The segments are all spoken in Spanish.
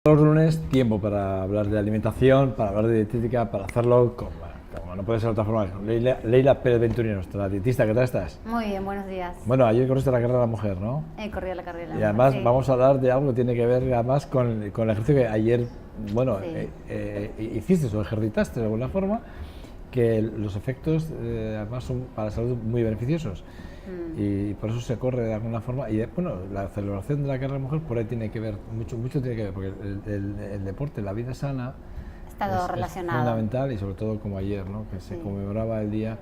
Los lunes, tiempo para hablar de alimentación, para hablar de dietética, para hacerlo como no puede ser de otra forma. Leila Pérez Venturino, nuestra dietista, ¿qué tal estás? Muy bien, buenos días. Bueno, ayer corriste la carrera de la mujer, ¿no? He corrido la carrera de la Y mujer, además sí. vamos a hablar de algo que tiene que ver además con el ejercicio que ayer, bueno, Sí. hiciste o ejercitaste de alguna forma, que los efectos además son para la salud muy beneficiosos. Y por eso se corre de alguna forma. Y bueno, la celebración de la carrera de la mujer por ahí tiene que ver, mucho tiene que ver, porque el deporte, la vida sana, Está todo relacionado. es fundamental, y sobre todo como ayer, ¿no? Que se conmemoraba el día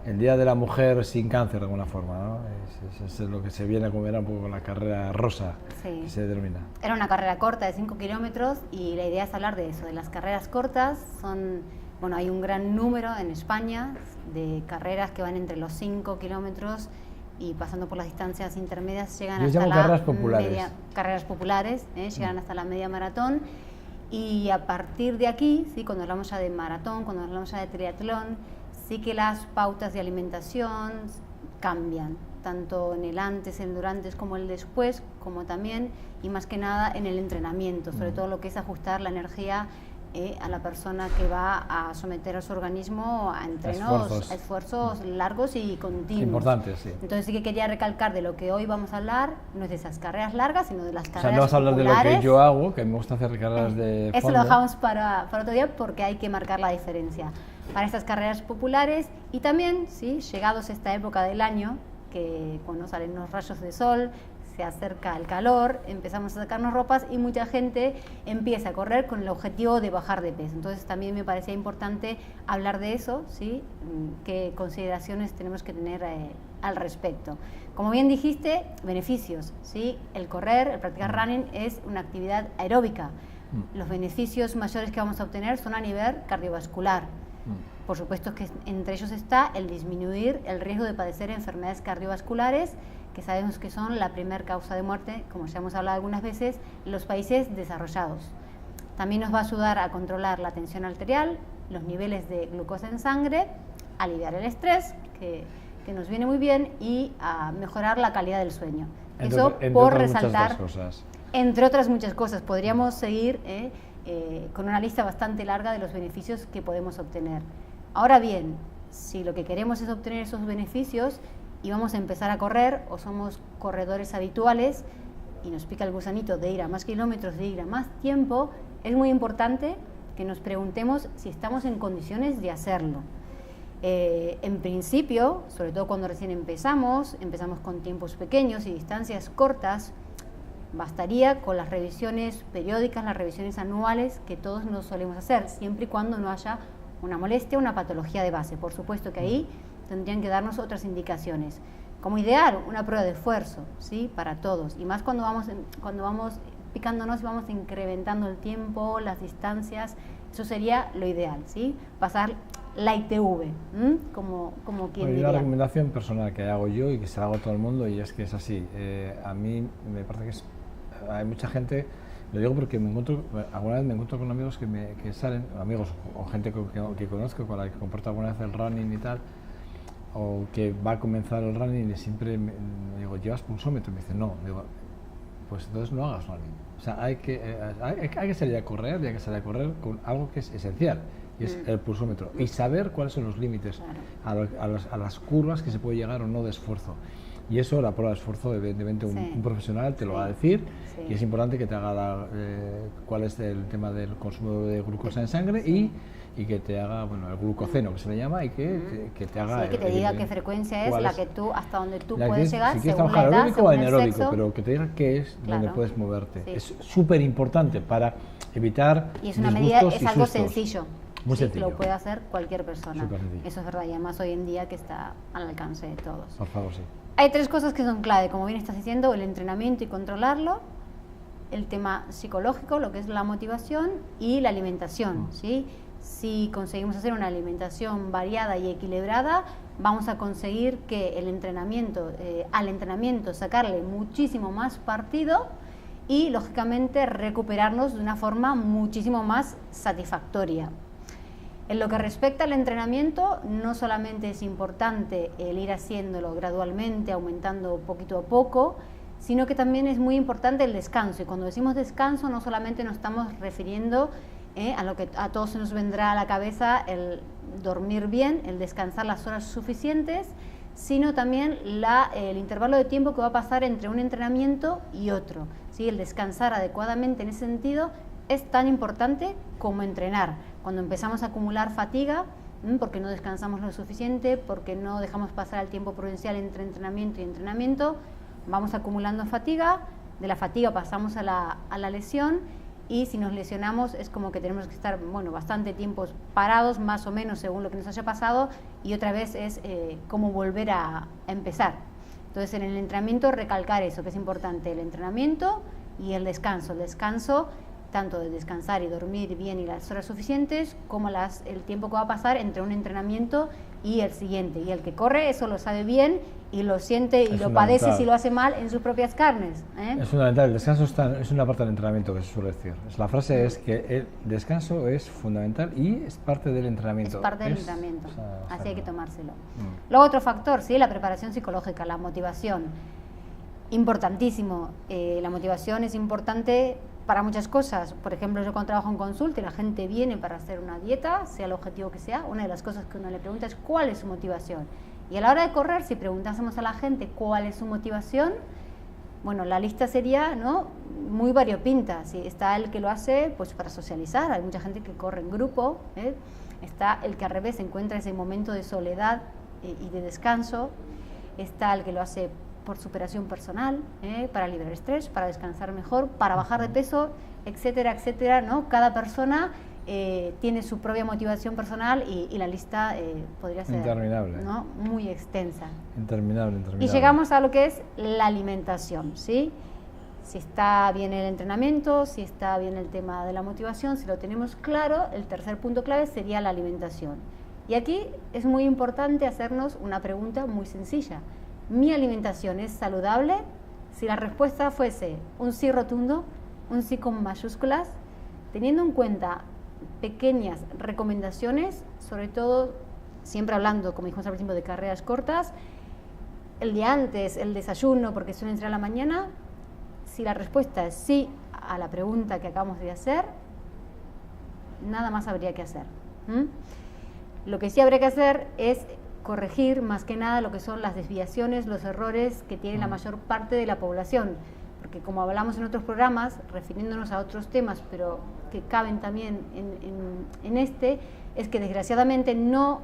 de la mujer sin cáncer de alguna forma, ¿no? Es lo que se viene a conmemorar un poco con la carrera rosa, Sí. que se denomina. Era una carrera corta de 5 kilómetros y la idea es hablar de eso, de las carreras cortas. Bueno, hay un gran número en España de carreras que van entre los 5 kilómetros y pasando por las distancias intermedias llegan Yo hasta llamo la carreras populares. carreras populares, llegan hasta la media maratón. Y a partir de aquí, ¿sí? Cuando hablamos ya de maratón, cuando hablamos ya de triatlón, sí que las pautas de alimentación cambian, tanto en el antes, el durante como el después, como también, y más que nada en el entrenamiento, sobre todo lo que es ajustar la energía a la persona que va a someter a su organismo a entrenos, a esfuerzos largos y continuos. Importantes, sí. Entonces sí que quería recalcar de lo que hoy vamos a hablar, no es de esas carreras largas, sino de las carreras O sea, no vas a hablar populares. de lo que yo hago, que me gusta hacer carreras de fondo. Eso lo dejamos para otro día porque hay que marcar la diferencia. Para estas carreras populares y también, ¿sí? Llegados a esta época del año, que cuando salen los rayos de sol, se acerca el calor, empezamos a sacarnos ropas y mucha gente empieza a correr con el objetivo de bajar de peso. Entonces también me parecía importante hablar de eso, ¿sí? Qué consideraciones tenemos que tener al respecto. Como bien dijiste, beneficios, ¿sí? El correr, el practicar running es una actividad aeróbica. Los beneficios mayores que vamos a obtener son a nivel cardiovascular. Por supuesto que entre ellos está el disminuir el riesgo de padecer enfermedades cardiovasculares, que sabemos que son la primera causa de muerte, como ya hemos hablado algunas veces, en los países desarrollados. También nos va a ayudar a controlar la tensión arterial, los niveles de glucosa en sangre, aliviar el estrés, que nos viene muy bien, y a mejorar la calidad del sueño. Eso por resaltar, entre otras muchas cosas. Podríamos seguir con una lista bastante larga de los beneficios que podemos obtener. Ahora bien, si lo que queremos es obtener esos beneficios y vamos a empezar a correr, o somos corredores habituales y nos pica el gusanito de ir a más kilómetros, de ir a más tiempo, es muy importante que nos preguntemos si estamos en condiciones de hacerlo. En principio, sobre todo cuando recién empezamos con tiempos pequeños y distancias cortas, bastaría con las revisiones periódicas, las revisiones anuales que todos nos solemos hacer, siempre y cuando no haya una molestia, una patología de base. Por supuesto que ahí tendrían que darnos otras indicaciones. Como ideal, una prueba de esfuerzo, ¿sí? Para todos. Y más cuando vamos picándonos y vamos incrementando el tiempo, las distancias, eso sería lo ideal, ¿sí? Pasar la ITV, como quien diría. Una recomendación personal que hago yo y que se la hago a todo el mundo, y es que es así. A mí me parece que hay mucha gente, lo digo porque alguna vez me encuentro con amigos que salen, amigos o gente que conozco, con la que comparto alguna vez el running y tal, o que va a comenzar el running, y siempre me digo, ¿llevas pulsómetro? Y me dice, no. Digo, pues entonces no hagas running. O sea, hay que salir a correr, y hay que salir a correr con algo que es esencial, y es el pulsómetro, y saber cuáles son los límites, a las curvas que se puede llegar o no de esfuerzo. Y eso, la prueba de esfuerzo, evidentemente un profesional te lo va a decir, y es importante que te haga cuál es el tema del consumo de glucosa en sangre, y que te haga, bueno, el glucoceno, que se le llama, y que te haga... Sí, que te diga qué frecuencia es la que tú, hasta donde tú puedes llegar, si quieres según trabajar la edad, aeróbico o según el anaeróbico, sexo. pero que te diga qué es donde puedes moverte. Sí. Es súper importante para evitar y es una medida, es algo sustos. sencillo. Muy sí, sencillo. Lo puede hacer cualquier persona. Eso es verdad, y además hoy en día que está al alcance de todos. Por favor, sí. Hay 3 cosas que son clave, como bien estás diciendo: el entrenamiento y controlarlo, el tema psicológico, lo que es la motivación, y la alimentación, ¿sí? Si conseguimos hacer una alimentación variada y equilibrada, vamos a conseguir que al entrenamiento sacarle muchísimo más partido y, lógicamente, recuperarnos de una forma muchísimo más satisfactoria. En lo que respecta al entrenamiento, no solamente es importante el ir haciéndolo gradualmente, aumentando poquito a poco, sino que también es muy importante el descanso. Y cuando decimos descanso, no solamente nos estamos refiriendo a lo que a todos se nos vendrá a la cabeza, el dormir bien, el descansar las horas suficientes, sino también el intervalo de tiempo que va a pasar entre un entrenamiento y otro, ¿sí? El descansar adecuadamente en ese sentido es tan importante como entrenar. Cuando empezamos a acumular fatiga, porque no descansamos lo suficiente, porque no dejamos pasar el tiempo prudencial entre entrenamiento y entrenamiento, vamos acumulando fatiga, de la fatiga pasamos a la lesión, y si nos lesionamos es como que tenemos que estar, bueno, bastante tiempo parados, más o menos según lo que nos haya pasado, y otra vez es como volver a empezar. Entonces en el entrenamiento recalcar eso, que es importante, el entrenamiento y el descanso, tanto de descansar y dormir bien y las horas suficientes, como el tiempo que va a pasar entre un entrenamiento y el siguiente. Y el que corre eso lo sabe bien y lo siente y lo padece si lo hace mal en sus propias carnes. Es fundamental, el descanso es una parte del entrenamiento, que se suele decir. La frase es que el descanso es fundamental y es parte del entrenamiento. Es parte del entrenamiento, así hay que tomárselo. Luego otro factor, ¿sí? La preparación psicológica, la motivación. Importantísimo, la motivación es importante para muchas cosas. Por ejemplo, yo cuando trabajo en consulta y la gente viene para hacer una dieta, sea el objetivo que sea, una de las cosas que uno le pregunta es cuál es su motivación. Y a la hora de correr, si preguntásemos a la gente cuál es su motivación, bueno, la lista sería, ¿no?, muy variopinta. ¿Sí? Está el que lo hace pues para socializar, hay mucha gente que corre en grupo, está el que al revés encuentra ese momento de soledad y de descanso, está el que lo hace por superación personal, para liberar estrés, para descansar mejor, para bajar de peso, etcétera, etcétera, ¿no? Cada persona tiene su propia motivación personal y la lista podría ser interminable, ¿no?, muy extensa. Interminable. Y llegamos a lo que es la alimentación, ¿sí? Si está bien el entrenamiento, si está bien el tema de la motivación, si lo tenemos claro, el tercer punto clave sería la alimentación. Y aquí es muy importante hacernos una pregunta muy sencilla. ¿Mi alimentación es saludable? Si la respuesta fuese un sí rotundo, un sí con mayúsculas, teniendo en cuenta pequeñas recomendaciones, sobre todo siempre hablando, como dijimos al principio, de carreras cortas, el día antes, el desayuno, porque suelen ser a la mañana. Si la respuesta es sí a la pregunta que acabamos de hacer, nada más habría que hacer. Lo que sí habría que hacer es corregir más que nada lo que son las desviaciones, los errores que tiene la mayor parte de la población, porque como hablamos en otros programas, refiriéndonos a otros temas, pero que caben también en este, es que desgraciadamente no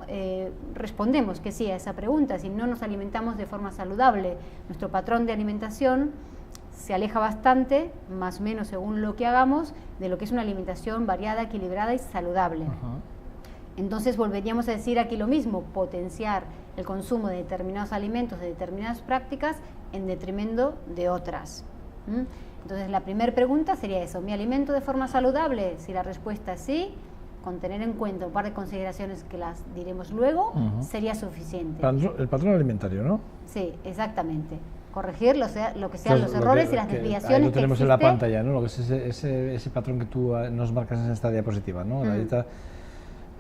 respondemos que sí a esa pregunta, si no nos alimentamos de forma saludable. Nuestro patrón de alimentación se aleja bastante, más o menos según lo que hagamos, de lo que es una alimentación variada, equilibrada y saludable. Entonces volveríamos a decir aquí lo mismo, potenciar el consumo de determinados alimentos, de determinadas prácticas, en detrimento de otras. Entonces la primera pregunta sería eso, ¿mi alimento de forma saludable? Si la respuesta es sí, con tener en cuenta un par de consideraciones que las diremos luego, sería suficiente. El patrón alimentario, ¿no? Sí, exactamente. Corregir lo que sean los errores y las desviaciones ahí lo tenemos que en la pantalla, ¿no? Lo que es ese patrón que tú nos marcas en esta diapositiva, ¿no? La dieta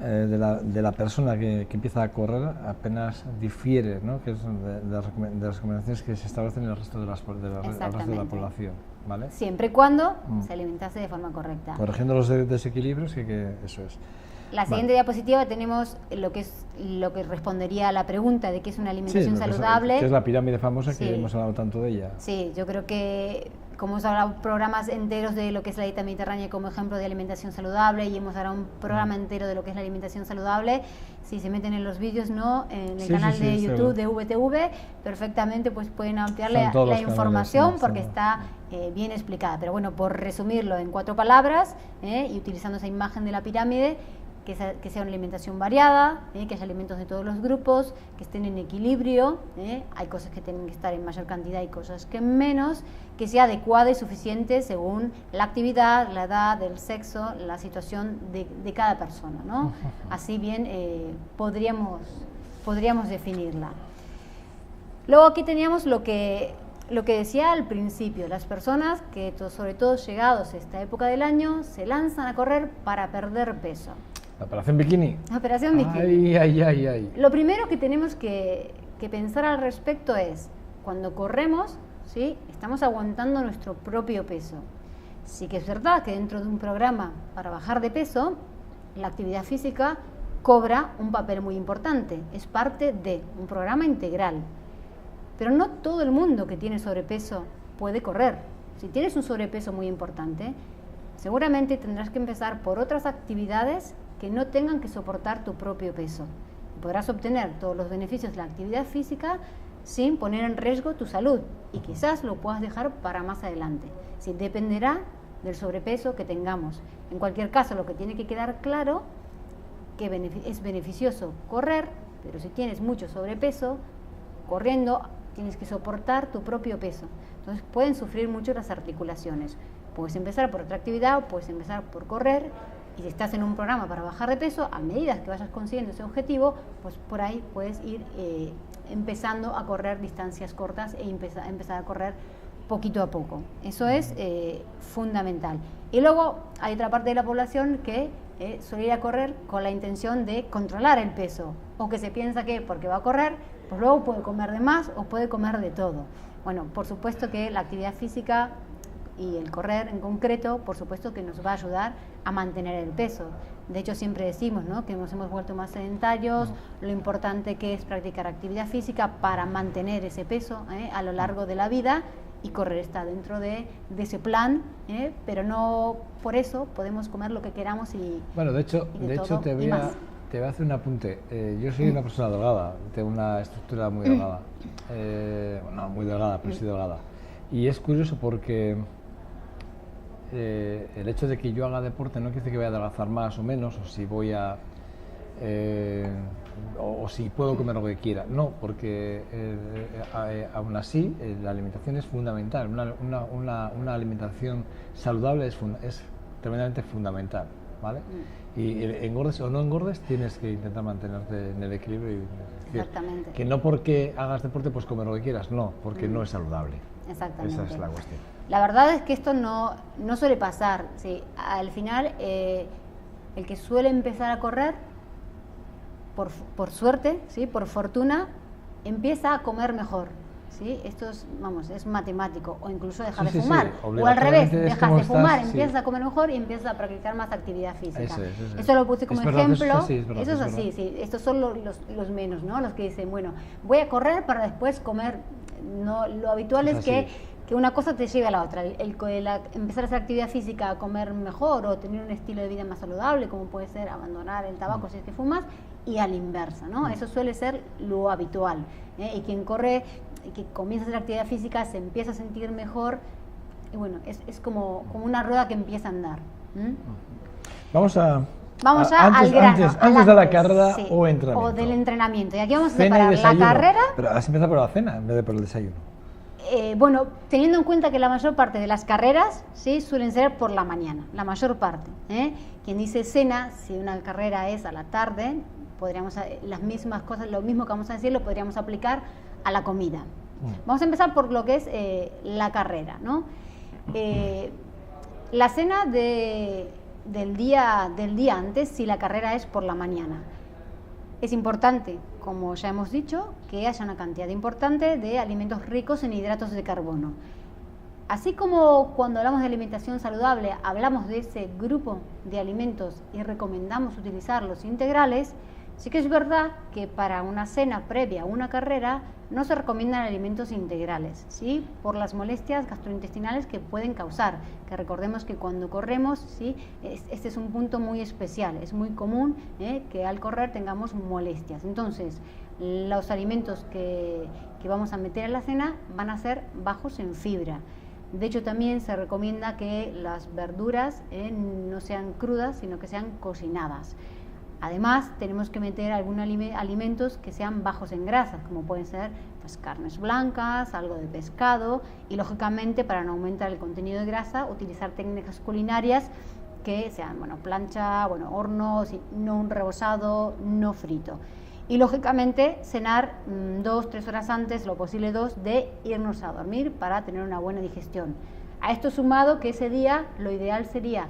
de la persona que empieza a correr apenas difiere, ¿no?, que es de las recomendaciones que se establecen en el resto de resto de la población, ¿vale? Siempre y cuando se alimentase de forma correcta. Corrigiendo los desequilibrios, que eso es. La siguiente diapositiva tenemos lo que respondería a la pregunta de qué es una alimentación saludable. Que es la pirámide famosa que hemos hablado tanto de ella. Sí, yo creo que como hemos hablado programas enteros de lo que es la dieta mediterránea como ejemplo de alimentación saludable, y hemos hablado un programa entero de lo que es la alimentación saludable, si se meten en los vídeos, ¿no?, en el canal de YouTube de VTV, perfectamente pues pueden ampliar la información porque está bien explicada. Pero bueno, por resumirlo en 4 palabras, y utilizando esa imagen de la pirámide, que sea una alimentación variada, que haya alimentos de todos los grupos, que estén en equilibrio, hay cosas que tienen que estar en mayor cantidad y cosas que menos, que sea adecuada y suficiente según la actividad, la edad, el sexo, la situación de cada persona, ¿no? Así bien podríamos definirla. Luego aquí teníamos lo que decía al principio, las personas que sobre todo llegados a esta época del año se lanzan a correr para perder peso. ¿La operación bikini? La operación bikini. Ay. Lo primero que tenemos que pensar al respecto es, cuando corremos, ¿sí? Estamos aguantando nuestro propio peso. Sí que es verdad que dentro de un programa para bajar de peso, la actividad física cobra un papel muy importante, es parte de un programa integral. Pero no todo el mundo que tiene sobrepeso puede correr. Si tienes un sobrepeso muy importante, seguramente tendrás que empezar por otras actividades que no tengan que soportar tu propio peso. Podrás obtener todos los beneficios de la actividad física sin poner en riesgo tu salud y quizás lo puedas dejar para más adelante. Sí, dependerá del sobrepeso que tengamos. En cualquier caso, lo que tiene que quedar claro que es beneficioso correr, pero si tienes mucho sobrepeso, corriendo tienes que soportar tu propio peso. Entonces pueden sufrir mucho las articulaciones. Puedes empezar por otra actividad o puedes empezar por correr, y si estás en un programa para bajar de peso, a medida que vayas consiguiendo ese objetivo, pues por ahí puedes ir empezando a correr distancias cortas e empezar a correr poquito a poco. Eso es fundamental. Y luego hay otra parte de la población que suele ir a correr con la intención de controlar el peso, o que se piensa que porque va a correr, pues luego puede comer de más o puede comer de todo. Bueno, por supuesto que la actividad física y el correr en concreto, por supuesto que nos va a ayudar a mantener el peso. De hecho, siempre decimos, ¿no?, que nos hemos vuelto más sedentarios, lo importante que es practicar actividad física para mantener ese peso a lo largo de la vida, y correr está dentro de ese plan, pero no por eso podemos comer lo que queramos y bueno, de hecho te voy a hacer un apunte. Yo soy una persona delgada, tengo una estructura muy delgada, no muy delgada, pero sí delgada. Y es curioso porque el hecho de que yo haga deporte no quiere decir que voy a adelgazar más o menos, o si voy a o si puedo comer lo que quiera. No, porque aún así la alimentación es fundamental. Una alimentación saludable es tremendamente fundamental, ¿vale? Y engordes o no engordes, tienes que intentar mantenerte en el equilibrio. Exactamente. Que no porque hagas deporte pues comer lo que quieras, no, porque no es saludable. Exactamente. Esa es la cuestión. La verdad es que esto no suele pasar, ¿sí? Al final, el que suele empezar a correr, por suerte, ¿sí?, por fortuna, empieza a comer mejor, ¿sí? Esto es matemático. O incluso dejar de fumar, o al revés, dejas de fumar, empiezas a comer mejor y empiezas a practicar más actividad física. Eso lo puse como ejemplo. Eso es así, sí. Estos son los menos, ¿no? Los que dicen, bueno, voy a correr para después comer. No, lo habitual es que una cosa te lleve a la otra. Empezar a hacer actividad física, a comer mejor o tener un estilo de vida más saludable, como puede ser abandonar el tabaco si es que fumas, y a la inversa, ¿no? Eso suele ser lo habitual. Y quien corre, que comienza a hacer actividad física, se empieza a sentir mejor, y bueno, es como una rueda que empieza a andar. Vamos ya al grano. Antes de la carrera o entrenamiento. O del entrenamiento. Y aquí vamos a separar la carrera. Pero has empezado por la cena en vez de por el desayuno. Bueno, teniendo en cuenta que la mayor parte de las carreras, ¿sí?, suelen ser por la mañana, la mayor parte. Quien dice cena, si una carrera es a la tarde, podríamos las mismas cosas, lo mismo que vamos a decir, lo podríamos aplicar a la comida. Vamos a empezar por lo que es la carrera, ¿no? La cena del día antes, si la carrera es por la mañana. Es importante, como ya hemos dicho, que haya una cantidad importante de alimentos ricos en hidratos de carbono. Así como cuando hablamos de alimentación saludable, hablamos de ese grupo de alimentos y recomendamos utilizar los integrales, sí que es verdad que para una cena previa a una carrera no se recomiendan alimentos integrales, ¿sí?, por las molestias gastrointestinales que pueden causar, que recordemos que cuando corremos, ¿sí?, este es un punto muy especial, es muy común que al correr tengamos molestias. Entonces, los alimentos que vamos a meter en la cena van a ser bajos en fibra. De hecho, también se recomienda que las verduras no sean crudas, sino que sean cocinadas. Además, tenemos que meter algunos alimentos que sean bajos en grasas, como pueden ser pues, carnes blancas, algo de pescado, y lógicamente, para no aumentar el contenido de grasa, utilizar técnicas culinarias que sean plancha, horno, no un rebozado, no frito. Y lógicamente cenar 2-3 horas antes, lo posible 2, de irnos a dormir para tener una buena digestión. A esto sumado que ese día lo ideal sería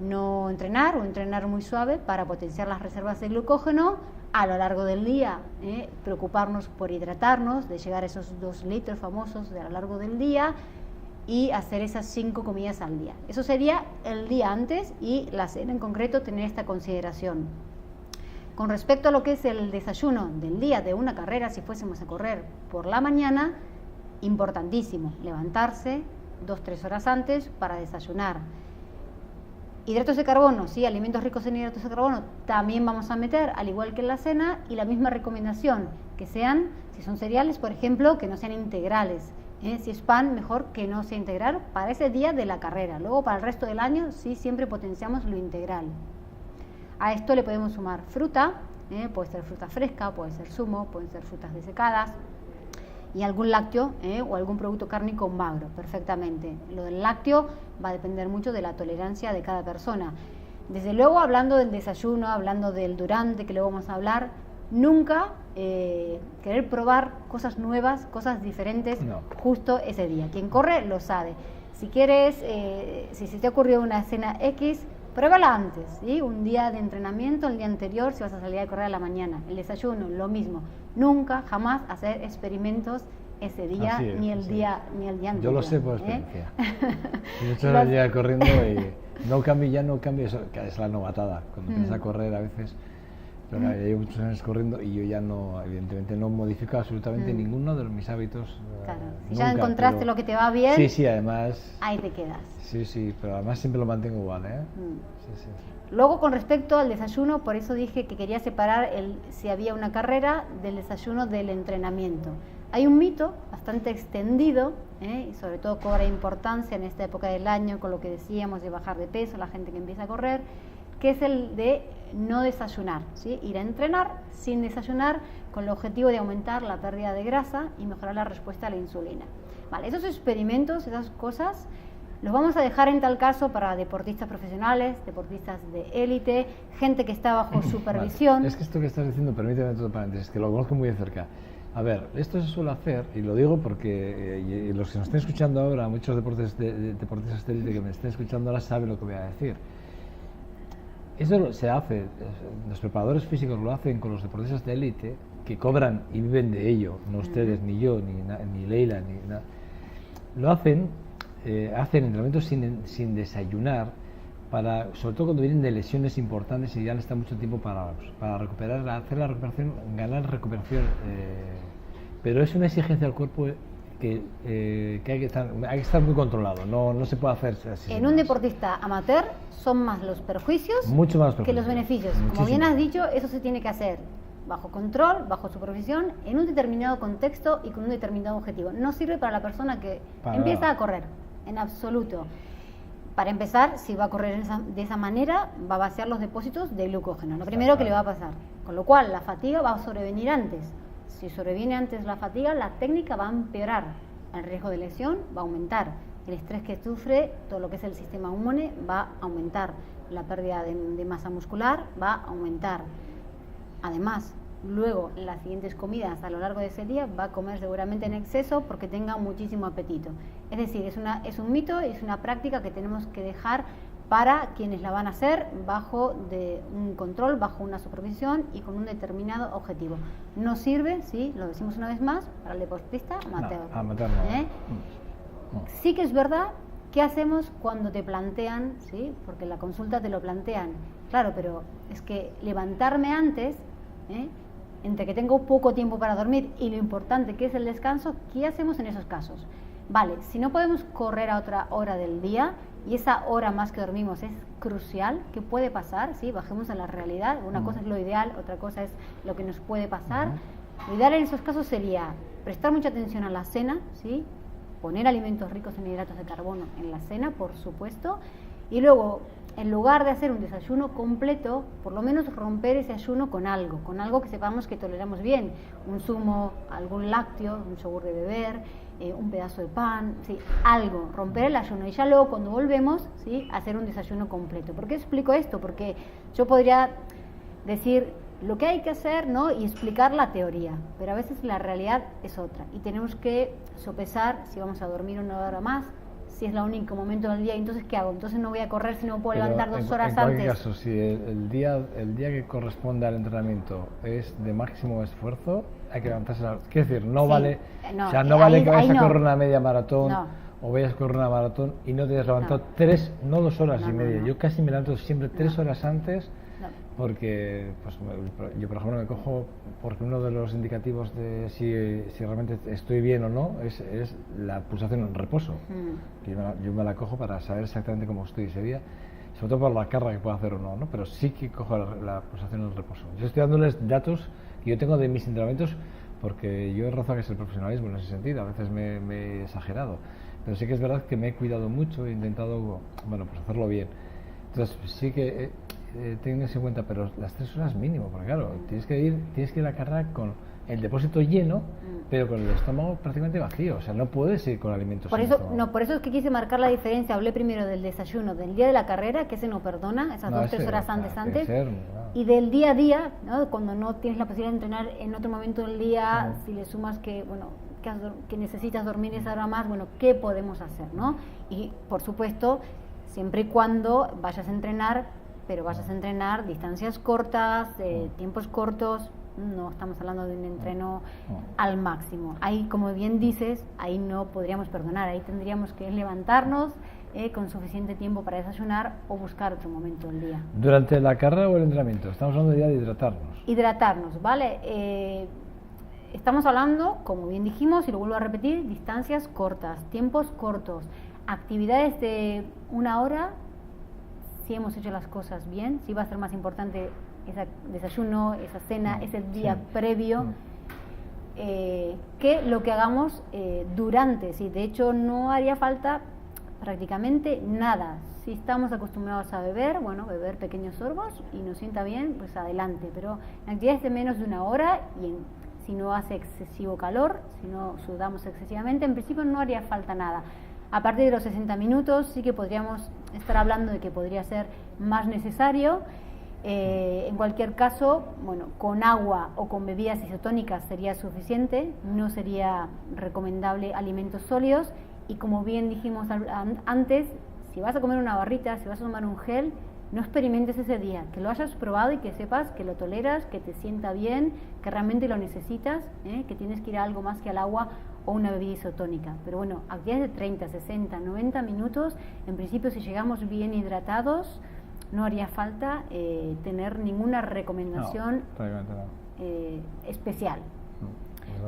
no entrenar o entrenar muy suave para potenciar las reservas de glucógeno, a lo largo del día, preocuparnos por hidratarnos, de llegar a esos 2 litros famosos a lo largo del día y hacer esas 5 comidas al día. Eso sería el día antes y la cena en concreto, tener esta consideración. Con respecto a lo que es el desayuno del día de una carrera, si fuésemos a correr por la mañana, importantísimo, levantarse 2-3 horas antes para desayunar. Hidratos de carbono, sí, alimentos ricos en hidratos de carbono también vamos a meter, al igual que en la cena, y la misma recomendación, que sean, si son cereales, por ejemplo, que no sean integrales. Si es pan, mejor que no sea integral para ese día de la carrera. Luego, para el resto del año, sí, siempre potenciamos lo integral. A esto le podemos sumar fruta, puede ser fruta fresca, puede ser zumo, pueden ser frutas desecadas, y algún lácteo o algún producto cárnico magro, perfectamente. Lo del lácteo va a depender mucho de la tolerancia de cada persona. Desde luego, hablando del desayuno, hablando del durante, que luego vamos a hablar, nunca querer probar cosas nuevas, cosas diferentes, no, justo ese día. Quien corre lo sabe. Si quieres, si se te ha ocurrido una cena X, pruébala antes, ¿sí? Un día de entrenamiento, el día anterior, si vas a salir a correr a la mañana. El desayuno, lo mismo. Nunca, jamás hacer experimentos ese día, es, ni el día anterior. Yo lo sé por experiencia. Yo he hecho el día corriendo y no cambio, eso es la novatada. Cuando empiezas a correr a veces, pero ya llevo muchos años corriendo y yo ya no, evidentemente, no modifico absolutamente ninguno de mis hábitos. Claro, si ya encontraste lo que te va bien, sí, además, ahí te quedas. Sí, pero además siempre lo mantengo igual, Sí. Luego, con respecto al desayuno, por eso dije que quería separar si había una carrera del desayuno del entrenamiento. Hay un mito bastante extendido, y sobre todo cobra importancia en esta época del año con lo que decíamos de bajar de peso, la gente que empieza a correr, que es el de no desayunar, ¿sí? Ir a entrenar sin desayunar con el objetivo de aumentar la pérdida de grasa y mejorar la respuesta a la insulina. Vale, esos experimentos, esas cosas, los vamos a dejar en tal caso para deportistas profesionales, deportistas de élite, gente que está bajo supervisión. Vale. Es que esto que estás diciendo, permíteme otro paréntesis, que lo conozco muy de cerca. A ver, esto se suele hacer, y lo digo porque los que nos estén escuchando ahora, muchos deportistas de élite que me estén escuchando ahora saben lo que voy a decir. Eso se hace, los preparadores físicos lo hacen con los deportistas de élite que cobran y viven de ello, no ustedes, ni yo, ni Leila, ni nada. Lo hacen entrenamientos sin desayunar, sobre todo cuando vienen de lesiones importantes y ya no está mucho tiempo para recuperar, hacer la recuperación, ganar recuperación. Pero es una exigencia al cuerpo que hay que estar muy controlado, no se puede hacer así. En un deportista amateur son más los perjuicios, mucho más que los beneficios. Muchísimo. Como bien has dicho, eso se tiene que hacer bajo control, bajo supervisión, en un determinado contexto y con un determinado objetivo. No sirve para la persona que empieza a correr, en absoluto. Para empezar, si va a correr de esa manera, va a vaciar los depósitos de glucógeno, lo primero que le va a pasar. Con lo cual, la fatiga va a sobrevenir antes. Si sobreviene antes la fatiga, la técnica va a empeorar, el riesgo de lesión va a aumentar, el estrés que sufre todo lo que es el sistema inmune va a aumentar, la pérdida de masa muscular va a aumentar. Además, luego las siguientes comidas a lo largo de ese día va a comer seguramente en exceso porque tenga muchísimo apetito. Es decir, es un mito, es una práctica que tenemos que dejar para quienes la van a hacer bajo de un control, bajo una supervisión y con un determinado objetivo. No sirve, sí, lo decimos una vez más, para el deportista amateur. No, amateur no. Sí que es verdad, ¿qué hacemos cuando te plantean, sí? Porque en la consulta te lo plantean, claro, pero es que levantarme antes, entre que tengo poco tiempo para dormir y lo importante que es el descanso, ¿qué hacemos en esos casos? Vale, si no podemos correr a otra hora del día y esa hora más que dormimos es crucial, ¿qué puede pasar? ¿Sí? Bajemos a la realidad, una cosa es lo ideal, otra cosa es lo que nos puede pasar. Lo ideal en esos casos sería prestar mucha atención a la cena, ¿sí? Poner alimentos ricos en hidratos de carbono en la cena, por supuesto, y luego, en lugar de hacer un desayuno completo, por lo menos romper ese ayuno con algo que sepamos que toleramos bien, un zumo, algún lácteo, un yogur de beber, un pedazo de pan, ¿sí? Algo, romper el ayuno y ya luego cuando volvemos, ¿sí? Hacer un desayuno completo. ¿Por qué explico esto? Porque yo podría decir lo que hay que hacer, ¿no? Y explicar la teoría, pero a veces la realidad es otra y tenemos que sopesar si vamos a dormir una hora más, si es el único momento del día, entonces ¿qué hago? Entonces no voy a correr si no puedo Pero levantar 2 horas en cualquier antes. caso, si el día que corresponde al entrenamiento es de máximo esfuerzo, hay que levantarse quiero decir, no Sí, vale, no, o sea, no vale ahí- que vayas ahí a no. correr una media maratón No. o vayas a correr una maratón y no te hayas levantado No. 3, no 2 horas No, y no, media. no. Yo casi me levanto siempre 3 No. horas antes. No. Porque pues, yo, por ejemplo, me cojo, porque uno de los indicativos de si realmente estoy bien o no es la pulsación en reposo. Que yo me la cojo para saber exactamente cómo estoy ese día, sobre todo por la carga que puedo hacer o no, ¿no? Pero sí que cojo la pulsación en reposo. Yo estoy dándoles datos que yo tengo de mis entrenamientos, porque yo he rozado que es el profesionalismo en ese sentido, a veces me he exagerado. Pero sí que es verdad que me he cuidado mucho, he intentado, bueno, pues hacerlo bien. Entonces sí que tienes en cuenta, pero las 3 horas mínimo, porque claro, tienes que ir a la carrera con el depósito lleno, pero con el estómago prácticamente vacío, o sea, no puedes ir con alimentos Por en el eso, estómago. no, por eso es que quise marcar la diferencia. Hablé primero del desayuno del día de la carrera, que ese no perdona, esas No, 2 o 3 ese, horas o sea, antes, tiene que ser, no. y del día a día, ¿no? Cuando no tienes la posibilidad de entrenar en otro momento del día, si le sumas que, bueno, que necesitas dormir esa hora más, bueno, ¿qué podemos hacer, no? Y, por supuesto, siempre y cuando vayas a entrenar, pero vayas a entrenar distancias cortas, tiempos cortos, no estamos hablando de un entreno al máximo. Ahí, como bien dices, ahí no podríamos perdonar, ahí tendríamos que levantarnos con suficiente tiempo para desayunar o buscar otro momento del día. ¿Durante la carrera o el entrenamiento? Estamos hablando ya de hidratarnos. Hidratarnos, ¿vale? Estamos hablando, como bien dijimos, y lo vuelvo a repetir, distancias cortas, tiempos cortos, actividades de 1 hora. Si hemos hecho las cosas bien, si va a ser más importante ese desayuno, esa cena, ese día previo, que lo que hagamos durante. ¿Sí? De hecho, no haría falta prácticamente nada. Si estamos acostumbrados a beber, bueno, beber pequeños sorbos y nos sienta bien, pues adelante. Pero en actividades de menos de 1 hora y si no hace excesivo calor, si no sudamos excesivamente, en principio no haría falta nada. A partir de los 60 minutos sí que podríamos estar hablando de que podría ser más necesario. En cualquier caso, bueno, con agua o con bebidas isotónicas sería suficiente, no sería recomendable alimentos sólidos. Y como bien dijimos antes, si vas a comer una barrita, si vas a tomar un gel, no experimentes ese día, que lo hayas probado y que sepas que lo toleras, que te sienta bien, que realmente lo necesitas, que tienes que ir a algo más que al agua o una bebida isotónica. Pero bueno, actividades de 30, 60, 90 minutos, en principio si llegamos bien hidratados, no haría falta tener ninguna recomendación especial.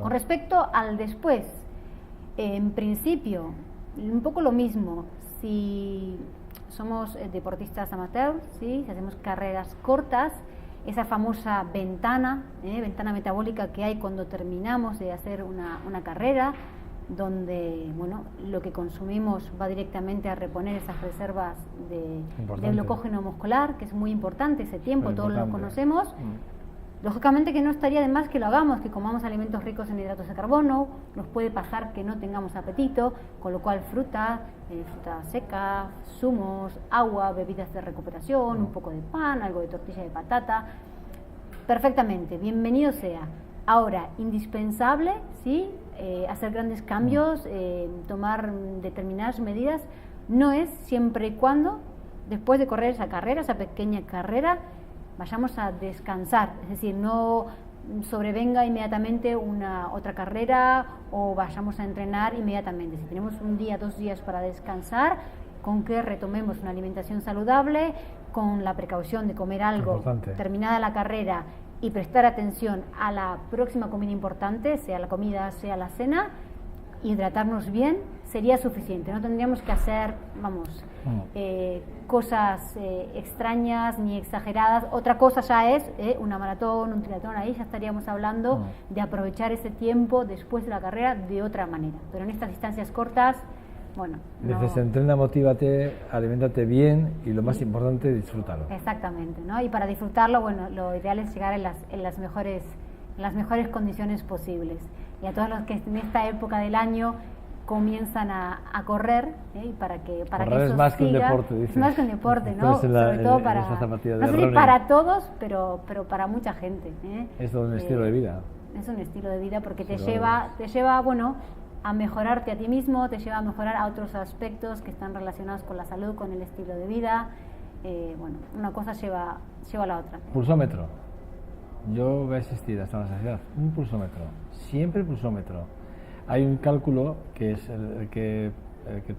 Con respecto al después, en principio, un poco lo mismo. Si somos deportistas amateurs, ¿sí? Si hacemos carreras cortas, esa famosa ventana metabólica que hay cuando terminamos de hacer una carrera, donde bueno, lo que consumimos va directamente a reponer esas reservas de glucógeno muscular, que es muy importante ese tiempo, todos lo conocemos. Lógicamente que no estaría de más que lo hagamos, que comamos alimentos ricos en hidratos de carbono. Nos puede pasar que no tengamos apetito, con lo cual fruta seca, zumos, agua, bebidas de recuperación, un poco de pan, algo de tortilla de patata, perfectamente, bienvenido sea. Ahora, indispensable, ¿sí? Hacer grandes cambios, tomar determinadas medidas, no es siempre y cuando, después de correr esa carrera, esa pequeña carrera, vayamos a descansar, es decir, no sobrevenga inmediatamente otra carrera o vayamos a entrenar inmediatamente. Si tenemos 1 día, 2 días para descansar, con que retomemos una alimentación saludable, con la precaución de comer algo terminada la carrera y prestar atención a la próxima comida importante, sea la comida, sea la cena, hidratarnos bien, sería suficiente. No tendríamos que hacer, cosas extrañas ni exageradas. Otra cosa ya es una maratón, un triatlón, ahí ya estaríamos hablando de aprovechar ese tiempo después de la carrera de otra manera. Pero en estas distancias cortas, bueno... Dices, entrena, motívate, aliméntate bien y lo más importante, disfrútalo. Exactamente, ¿no? Y para disfrutarlo, bueno, lo ideal es llegar en las mejores condiciones posibles. Y a todos los que en esta época del año comienzan a correr, para que eso es más siga, que un deporte, dices. Es más que un deporte, ¿no? Sobre todo para, no sé si para todos, pero para mucha gente. Es todo un estilo de vida. Es un estilo de vida porque te lleva, bueno, a mejorarte a ti mismo, te lleva a mejorar a otros aspectos que están relacionados con la salud, con el estilo de vida. Bueno, una cosa lleva a la otra. Pulsómetro. Yo voy a asistir hasta la saciedad. Un pulsómetro. Siempre pulsómetro. Hay un cálculo que es el que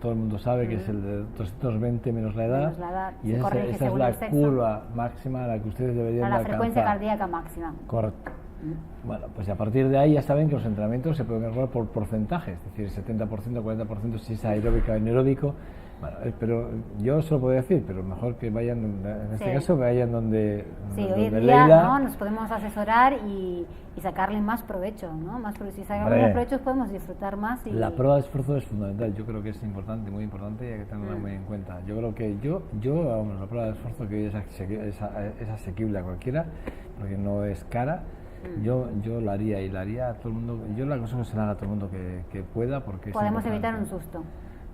todo el mundo sabe, que es el de 220 menos la edad. Y esa es la curva máxima a la que ustedes deberían alcanzar. La frecuencia cardíaca máxima. Correcto. Bueno, pues a partir de ahí ya saben que los entrenamientos se pueden calcular por porcentajes, es decir, 70%, 40% si es aeróbico o anaeróbico. Bueno, pero yo se lo puedo decir, pero mejor que vayan, en este caso, vayan donde hoy en día, ¿no? Nos podemos asesorar y sacarle más provecho, ¿no? Si sacamos más provecho podemos disfrutar más. La prueba de esfuerzo es fundamental, yo creo que es importante, muy importante, y hay que tenerla muy en cuenta. Yo creo que vamos, la prueba de esfuerzo que hoy es asequible a cualquiera, porque no es cara. Yo la haría y la haría a todo el mundo. Yo le aconsejo que se la haga a todo el mundo que pueda, porque podemos evitar un susto.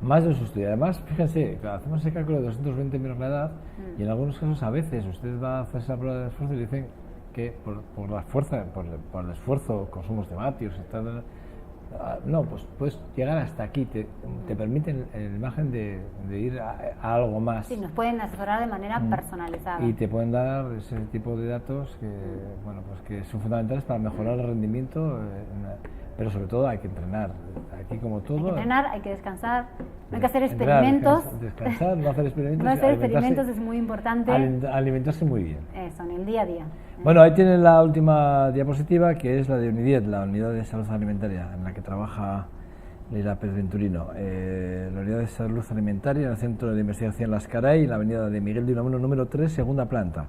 Más de un susto. Y además, fíjense, hacemos ese cálculo de 220 menos la edad, y en algunos casos a veces usted va a hacer esa prueba de esfuerzo y le dicen que por la fuerza, por el esfuerzo, consumos de vatios, etc. No, pues puedes llegar hasta aquí, te permiten el margen de ir a algo más. Sí, nos pueden asesorar de manera personalizada. Y te pueden dar ese tipo de datos que, bueno, pues que son fundamentales para mejorar el rendimiento, pero sobre todo hay que entrenar. Aquí como todo... Hay que entrenar, hay que descansar, no hay que hacer experimentos. Descansar, no hacer experimentos. No hacer experimentos es muy importante. Alimentarse muy bien. Eso, en el día a día. Bueno, ahí tienen la última diapositiva, que es la de UNIDIET, la Unidad de Salud Alimentaria, en la que trabaja Leila Pérez Venturino. La Unidad de Salud Alimentaria en el Centro de Investigación Las Caray, en la avenida de Miguel de Unamuno, número 3, segunda planta.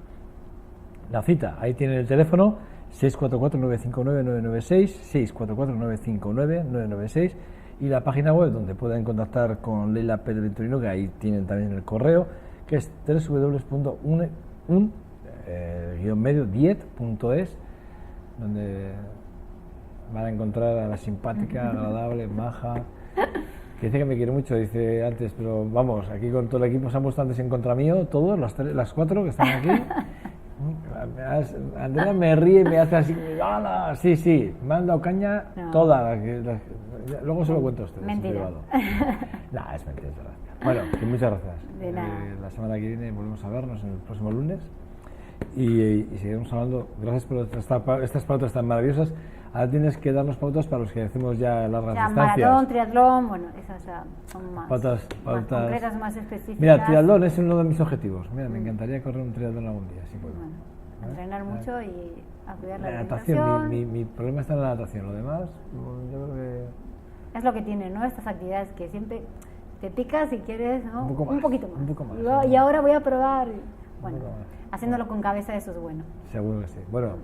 La cita, ahí tienen el teléfono, 644-959-996, 644-959-996, y la página web donde pueden contactar con Leila Pérez Venturino, que ahí tienen también el correo, que es www.diet.es, donde van a encontrar a la simpática, agradable, maja, que dice que me quiere mucho, dice antes, pero vamos, aquí con todo el equipo se han puesto antes en contra mío, todos, las cuatro que están aquí. Andrea me ríe y me hace así, ¡hala! Sí, me han dado caña toda. Luego se lo cuento a ustedes. Mentira. No, es mentira. Bueno, que muchas gracias. De nada. La semana que viene volvemos a vernos en el próximo lunes y seguiremos hablando. Gracias por estas pautas tan maravillosas. Ahora tienes que darnos pautas para los que hacemos ya largas distancias. Maratón, triatlón, bueno, esas ya son más concretas, más específicas. Mira, triatlón es uno de mis objetivos. Mira, me encantaría correr un triatlón algún día, si puedo. Bueno, entrenar mucho y a cuidar la natación. Mi problema está en la natación, lo demás, yo creo que... Es lo que tiene, ¿no? Estas actividades que siempre te picas y quieres, ¿no? Un poquito más. Un poco más. Y ahora voy a probar. Bueno, haciéndolo con cabeza, eso es bueno. Seguro que sí. Bueno,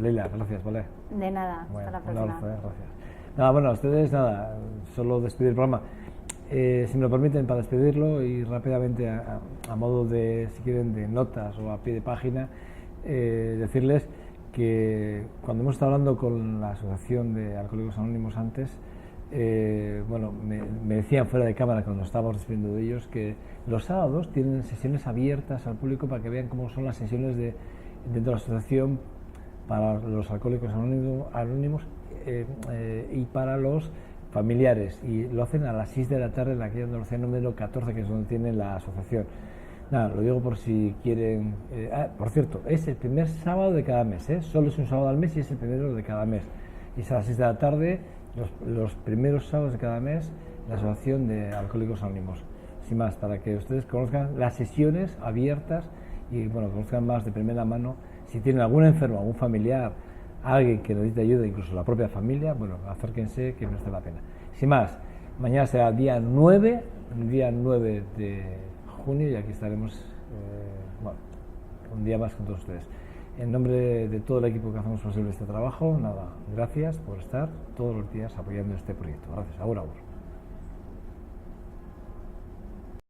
Leila, gracias, ¿vale? De nada, bueno, hasta la próxima. Gracias. Nada, bueno, a ustedes, solo despedir el programa. Si me lo permiten, para despedirlo y rápidamente, a modo de, si quieren, de notas o a pie de página, decirles que cuando hemos estado hablando con la Asociación de Alcohólicos Anónimos antes, bueno, me decían fuera de cámara cuando estábamos despidiendo de ellos que los sábados tienen sesiones abiertas al público para que vean cómo son las sesiones dentro de la asociación para los alcohólicos anónimos y para los familiares, y lo hacen a las 6 de la tarde en la calle Andalucía número 14, que es donde tiene la asociación. Nada, lo digo por si quieren... por cierto, es el primer sábado de cada mes, solo es un sábado al mes y es el primero de cada mes. Y es a las 6 de la tarde, los primeros sábados de cada mes, la Asociación de Alcohólicos Anónimos. Sin más, para que ustedes conozcan las sesiones abiertas y bueno, conozcan más de primera mano. Si tienen algún enfermo, algún familiar, alguien que necesite ayuda, incluso la propia familia, bueno, acérquense, que merece la pena. Sin más, mañana será día 9 de junio, y aquí estaremos, bueno, un día más con todos ustedes. En nombre de todo el equipo que hacemos posible este trabajo, nada, gracias por estar todos los días apoyando este proyecto. Gracias, ahora.